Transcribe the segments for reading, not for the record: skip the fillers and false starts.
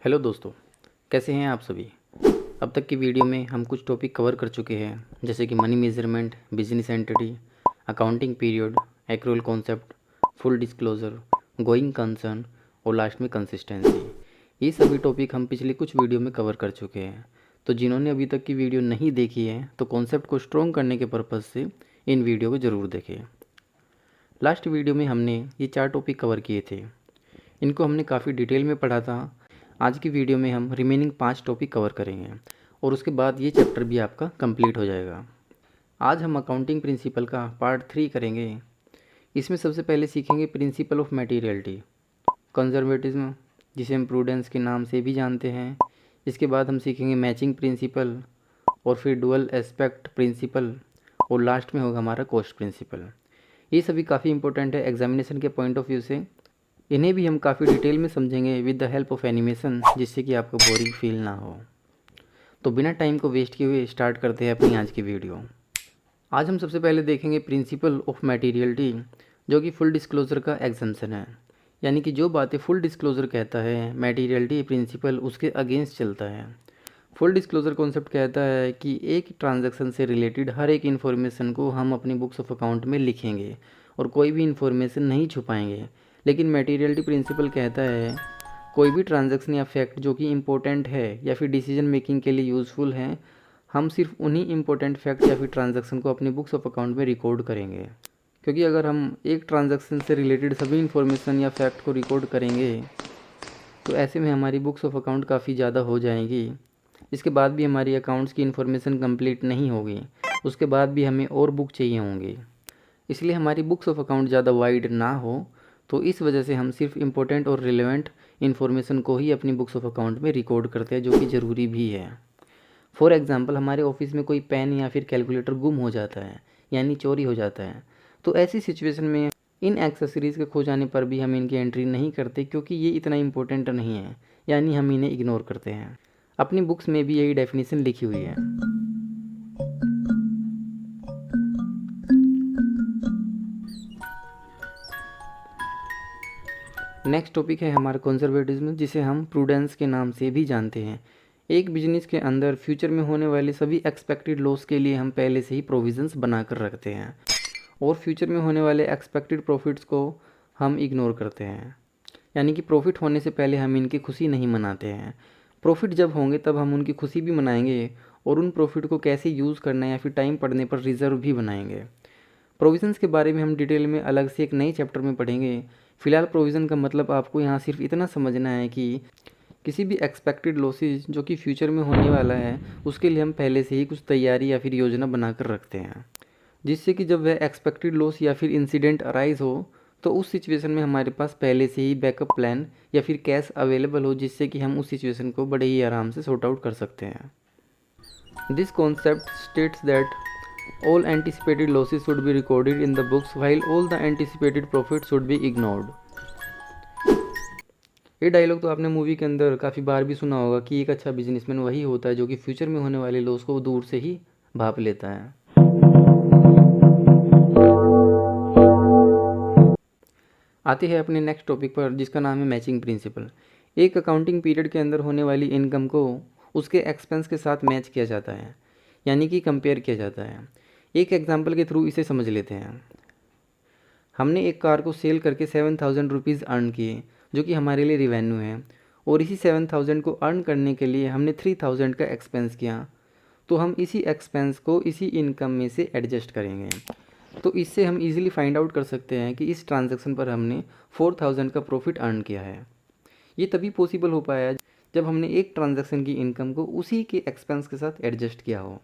Hello दोस्तों, कैसे हैं आप सभी। अब तक की वीडियो में हम कुछ टॉपिक कवर कर चुके हैं, जैसे कि money measurement, business entity, accounting period, accrual concept, full disclosure, going concern और लास्ट में कंसिस्टेंसी। ये सभी टॉपिक हम पिछले कुछ वीडियो में कवर कर चुके हैं। तो जिन्होंने अभी तक की वीडियो नहीं देखी है तो कॉन्सेप्ट को स्ट्रॉन्ग करने के पर्पज़ से इन वीडियो को ज़रूर देखें। लास्ट वीडियो में हमने ये 4 टॉपिक कवर किए थे। इनको हमने काफ़ी डिटेल में पढ़ा था। आज की वीडियो में हम रिमेनिंग 5 टॉपिक कवर करेंगे और उसके बाद ये चैप्टर भी आपका कंप्लीट हो जाएगा। आज हम अकाउंटिंग प्रिंसिपल का पार्ट 3 करेंगे। इसमें सबसे पहले सीखेंगे प्रिंसिपल ऑफ मटेरियलिटी, कंजर्वेटिज्म, जिसे हम प्रूडेंस के नाम से भी जानते हैं। इसके बाद हम सीखेंगे मैचिंग प्रिंसिपल और फिर डुअल एस्पेक्ट प्रिंसिपल और लास्ट में होगा हमारा कॉस्ट प्रिंसिपल। ये सभी काफ़ी इंपॉर्टेंट है एग्जामिनेशन के पॉइंट ऑफ व्यू से। इन्हें भी हम काफ़ी डिटेल में समझेंगे with the help of animation, जिससे कि आपको बोरिंग फील ना हो। तो बिना टाइम को वेस्ट किए हुए स्टार्ट करते हैं अपनी आज की वीडियो। आज हम सबसे पहले देखेंगे प्रिंसिपल ऑफ मटेरियलिटी, जो कि फुल डिस्क्लोजर का एग्जम्पशन है। यानी कि जो बातें फुल डिस्क्लोजर कहता है, मटेरियलिटी प्रिंसिपल उसके अगेंस्ट चलता है। फुल डिस्क्लोजर कॉन्सेप्ट कहता है कि एक ट्रांजैक्शन से रिलेटेड हर एक इन्फॉर्मेशन को हम अपनी बुक्स ऑफ अकाउंट में लिखेंगे और कोई भी इन्फॉर्मेशन नहीं छुपाएंगे। लेकिन मटेरियलिटी प्रिंसिपल कहता है कोई भी ट्रांजैक्शन या फैक्ट जो कि इम्पोर्टेंट है या फिर डिसीजन मेकिंग के लिए यूज़फुल है, हम सिर्फ उन्हीं इम्पोर्टेंट फैक्ट या फिर ट्रांजैक्शन को अपनी बुक्स ऑफ अकाउंट में रिकॉर्ड करेंगे। क्योंकि अगर हम एक ट्रांजैक्शन से रिलेटेड सभी इन्फॉर्मेशन या फैक्ट को रिकॉर्ड करेंगे तो ऐसे में हमारी बुक्स ऑफ अकाउंट काफ़ी ज़्यादा हो जाएंगी। इसके बाद भी हमारी अकाउंट्स की इन्फॉर्मेशन कंप्लीट नहीं होगी, उसके बाद भी हमें और बुक चाहिए होंगी। इसलिए हमारी बुक्स ऑफ अकाउंट ज़्यादा वाइड ना हो, तो इस वजह से हम सिर्फ इम्पोर्टेंट और रिलेवेंट इन्फॉर्मेशन को ही अपनी बुक्स ऑफ अकाउंट में रिकॉर्ड करते हैं, जो कि ज़रूरी भी है। फॉर एग्ज़ाम्पल, हमारे ऑफिस में कोई पेन या फिर कैलकुलेटर गुम हो जाता है, यानी चोरी हो जाता है, तो ऐसी सिचुएशन में इन एक्सेसरीज़ के खो जाने पर भी हम इनकी एंट्री नहीं करते, क्योंकि ये इतना इम्पोर्टेंट नहीं है, यानी हम इन्हें इग्नोर करते हैं। अपनी बुक्स में भी यही डेफिनेशन लिखी हुई है। नेक्स्ट टॉपिक है हमारा कंजर्वेटिज्म, जिसे हम प्रूडेंस के नाम से भी जानते हैं। एक बिजनेस के अंदर फ्यूचर में होने वाले सभी एक्सपेक्टेड लॉस के लिए हम पहले से ही प्रोविजंस बना कर रखते हैं और फ्यूचर में होने वाले एक्सपेक्टेड प्रॉफिट्स को हम इग्नोर करते हैं। यानी कि प्रॉफिट होने से पहले हम इनकी खुशी नहीं मनाते हैं। प्रॉफिट जब होंगे तब हम उनकी खुशी भी मनाएंगे और उन प्रॉफिट को कैसे यूज़ करना है या फिर टाइम पड़ने पर रिजर्व भी बनाएंगे। प्रोविज़न्स के बारे में हम डिटेल में अलग से एक नए चैप्टर में पढ़ेंगे। फ़िलहाल प्रोविज़न का मतलब आपको यहाँ सिर्फ इतना समझना है कि किसी भी एक्सपेक्टेड लॉसेज जो कि फ्यूचर में होने वाला है, उसके लिए हम पहले से ही कुछ तैयारी या फिर योजना बना कर रखते हैं, जिससे कि जब वह एक्सपेक्टेड लॉस या फिर इंसिडेंट अराइज हो तो उस सिचुएशन में हमारे पास पहले से ही बैकअप प्लान या फिर कैश अवेलेबल हो, जिससे कि हम उस सिचुएशन को बड़े ही आराम से सॉर्ट आउट कर सकते हैं। This concept states that all anticipated losses should be recorded in the books while all the anticipated profits should be ignored। ये डायलॉग तो आपने मूवी के अंदर काफ़ी बार भी सुना होगा कि एक अच्छा बिजनेसमैन वही होता है जो कि फ्यूचर में होने वाले लॉस को दूर से ही भाप लेता है। आते हैं अपने नेक्स्ट टॉपिक पर, जिसका नाम है मैचिंग प्रिंसिपल। एक अकाउंटिंग पीरियड के अंदर होने वाली इनकम को उसके एक्सपेंस के साथ मैच किया जाता है, यानी कि कंपेयर किया जाता है। एक एग्जांपल के थ्रू इसे समझ लेते हैं। हमने एक कार को सेल करके 7,000 रुपीज़ अर्न किए, जो कि हमारे लिए रिवेन्यू है, और इसी 7,000 को अर्न करने के लिए हमने 3,000 का एक्सपेंस किया। तो हम इसी एक्सपेंस को इसी इनकम में से एडजस्ट करेंगे। तो इससे हम इजीली फाइंड आउट कर सकते हैं कि इस ट्रांजैक्शन पर हमने 4,000 का प्रॉफिट अर्न किया है। ये तभी पॉसिबल हो पाया जब हमने एक ट्रांजैक्शन की इनकम को उसी के एक्सपेंस के साथ एडजस्ट किया हो।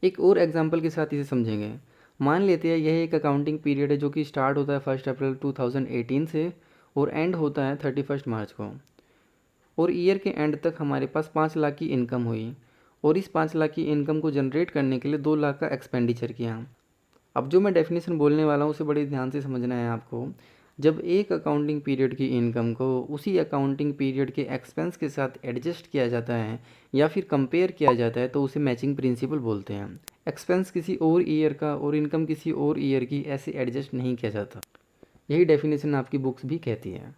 एक और एग्जांपल के साथ इसे समझेंगे। मान लेते हैं यह एक अकाउंटिंग पीरियड है जो कि स्टार्ट होता है 1 अप्रैल 2018 से और एंड होता है 31 मार्च को, और ईयर के एंड तक हमारे पास 5 लाख की इनकम हुई और इस 5 लाख की इनकम को जनरेट करने के लिए 2 लाख का एक्सपेंडिचर किया। अब जो मैं डेफिनेशन बोलने वाला हूँ उसे बड़े ध्यान से समझना है आपको। जब एक अकाउंटिंग पीरियड की इनकम को उसी अकाउंटिंग पीरियड के एक्सपेंस के साथ एडजस्ट किया जाता है या फिर कंपेयर किया जाता है तो उसे मैचिंग प्रिंसिपल बोलते हैं। एक्सपेंस किसी और ईयर का और इनकम किसी और ईयर की ऐसे एडजस्ट नहीं किया जाता। यही डेफिनेशन आपकी बुक्स भी कहती है।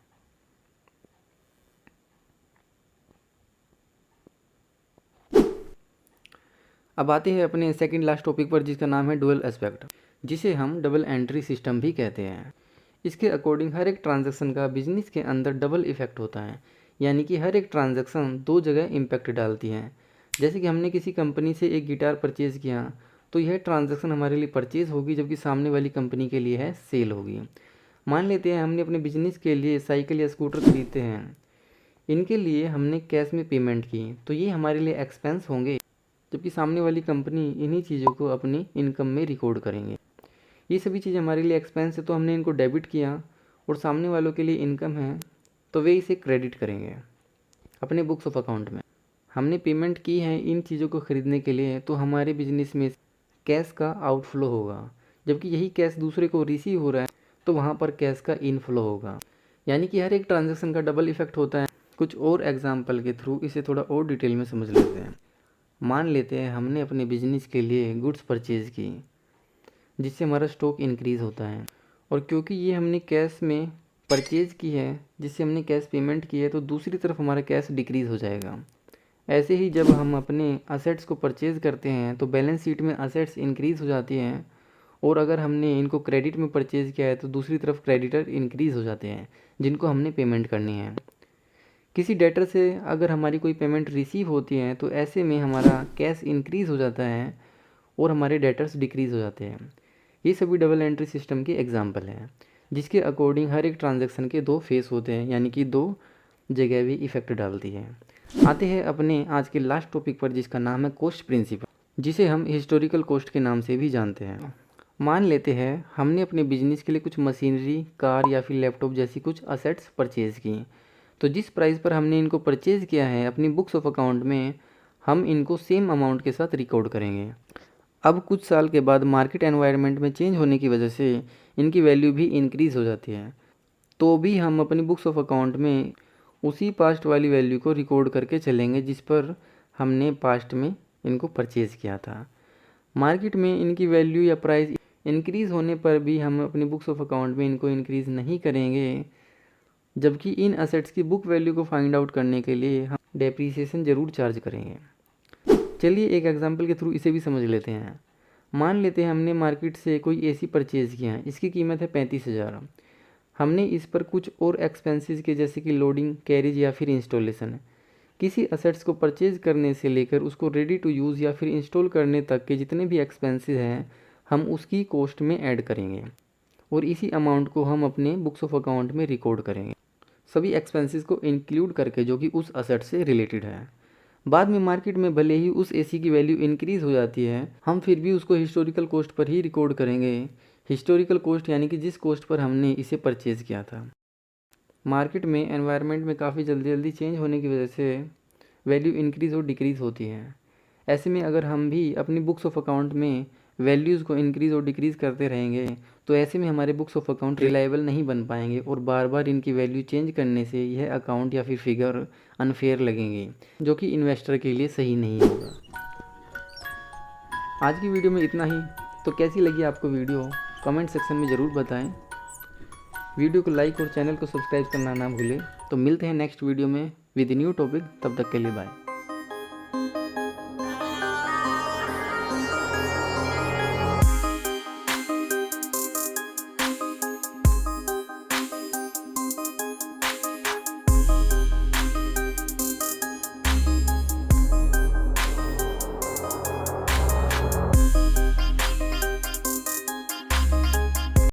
अब आते हैं अपने सेकंड लास्ट टॉपिक पर, जिसका नाम है डुअल एस्पेक्ट, जिसे हम डबल एंट्री सिस्टम भी कहते हैं। इसके अकॉर्डिंग हर एक ट्रांजैक्शन का बिजनेस के अंदर डबल इफेक्ट होता है, यानी कि हर एक ट्रांजैक्शन दो जगह इम्पैक्ट डालती है। जैसे कि हमने किसी कंपनी से एक गिटार परचेज़ किया तो यह ट्रांजैक्शन हमारे लिए परचेज़ होगी, जबकि सामने वाली कंपनी के लिए है सेल होगी। मान लेते हैं हमने अपने बिजनेस के लिए साइकिल या स्कूटर खरीदते हैं, इनके लिए हमने कैश में पेमेंट की तो ये हमारे लिए एक्सपेंस होंगे, जबकि सामने वाली कंपनी इन्हीं चीज़ों को अपनी इनकम में रिकॉर्ड करेंगे। ये सभी चीज़ हमारे लिए एक्सपेंस है तो हमने इनको डेबिट किया, और सामने वालों के लिए इनकम है तो वे इसे क्रेडिट करेंगे अपने बुक्स ऑफ अकाउंट में। हमने पेमेंट की है इन चीज़ों को ख़रीदने के लिए तो हमारे बिजनेस में कैश का आउटफ्लो होगा, जबकि यही कैश दूसरे को रिसीव हो रहा है तो वहाँ पर कैश का इनफ्लो होगा। यानी कि हर एक ट्रांजैक्शन का डबल इफेक्ट होता है। कुछ और एग्जांपल के थ्रू इसे थोड़ा और डिटेल में समझ लेते हैं। मान लेते हैं हमने अपने बिजनेस के लिए गुड्स परचेज़ की, जिससे हमारा स्टॉक इंक्रीज़ होता है, और क्योंकि ये हमने कैश में परचेज़ की है जिससे हमने कैश पेमेंट की है तो दूसरी तरफ हमारा कैश डिक्रीज़ हो जाएगा। ऐसे ही जब हम अपने असेट्स को परचेज़ करते हैं तो बैलेंस शीट में असेट्स इंक्रीज़ हो जाती हैं, और अगर हमने इनको क्रेडिट में परचेज़ किया है तो दूसरी तरफ क्रेडिटर इंक्रीज़ हो जाते हैं जिनको हमने पेमेंट करनी है। किसी डेटर से अगर हमारी कोई पेमेंट रिसीव होती है तो ऐसे में हमारा कैश इंक्रीज़ हो जाता है और हमारे डेटर्स डिक्रीज़ हो जाते हैं। ये सभी डबल एंट्री सिस्टम के एग्जांपल हैं, जिसके अकॉर्डिंग हर एक ट्रांजैक्शन के दो फेस होते हैं, यानी कि दो जगह भी इफ़ेक्ट डालती है। आते हैं अपने आज के लास्ट टॉपिक पर, जिसका नाम है कॉस्ट प्रिंसिपल, जिसे हम हिस्टोरिकल कॉस्ट के नाम से भी जानते हैं। मान लेते हैं हमने अपने बिजनेस के लिए कुछ मशीनरी, कार या फिर लैपटॉप जैसी कुछ असेट्स परचेज़ की, तो जिस प्राइस पर हमने इनको परचेज़ किया है अपनी बुक्स ऑफ अकाउंट में हम इनको सेम अमाउंट के साथ रिकॉर्ड करेंगे। अब कुछ साल के बाद मार्केट एनवायरनमेंट में चेंज होने की वजह से इनकी वैल्यू भी इंक्रीज़ हो जाती है, तो भी हम अपनी बुक्स ऑफ अकाउंट में उसी पास्ट वाली वैल्यू को रिकॉर्ड करके चलेंगे जिस पर हमने पास्ट में इनको परचेज़ किया था। मार्केट में इनकी वैल्यू या प्राइस इंक्रीज़ होने पर भी हम अपनी बुक्स ऑफ अकाउंट में इनको इंक्रीज़ नहीं करेंगे, जबकि इन असेट्स की बुक वैल्यू को फाइंड आउट करने के लिए हम डेप्रीसिएशन ज़रूर चार्ज करेंगे। चलिए एक एग्जांपल के थ्रू इसे भी समझ लेते हैं। मान लेते हैं हमने मार्केट से कोई एसी परचेज़ किया है, इसकी कीमत है 35,000। हमने इस पर कुछ और एक्सपेंसेस के जैसे कि लोडिंग, कैरेज या फिर इंस्टॉलेशन, किसी असेट्स को परचेज़ करने से लेकर उसको रेडी टू यूज़ या फिर इंस्टॉल करने तक के जितने भी एक्सपेंसेस हैं हम उसकी कॉस्ट में ऐड करेंगे, और इसी अमाउंट को हम अपने बुक्स ऑफ अकाउंट में रिकॉर्ड करेंगे, सभी एक्सपेंसेस को इंक्लूड करके जो कि उस असेट से रिलेटेड है। बाद में मार्केट में भले ही उस एसी की वैल्यू इंक्रीज़ हो जाती है, हम फिर भी उसको हिस्टोरिकल कॉस्ट पर ही रिकॉर्ड करेंगे। हिस्टोरिकल कॉस्ट यानी कि जिस कॉस्ट पर हमने इसे परचेज़ किया था। मार्केट में एनवायरनमेंट में काफ़ी जल्दी चेंज होने की वजह से वैल्यू इंक्रीज़ और डिक्रीज़ होती है। ऐसे में अगर हम भी अपनी बुक्स ऑफ अकाउंट में वैल्यूज़ को इंक्रीज़ और डिक्रीज़ करते रहेंगे तो ऐसे में हमारे बुक्स ऑफ अकाउंट रिलायबल नहीं बन पाएंगे, और बार बार इनकी वैल्यू चेंज करने से यह अकाउंट या फिर फिगर अनफेयर लगेंगे, जो कि इन्वेस्टर के लिए सही नहीं होगा। आज की वीडियो में इतना ही। तो कैसी लगी आपको वीडियो कमेंट सेक्शन में ज़रूर बताएं। वीडियो को लाइक और चैनल को सब्सक्राइब करना ना भूलें। तो मिलते हैं नेक्स्ट वीडियो में विद न्यू टॉपिक। तब तक के लिए बाय।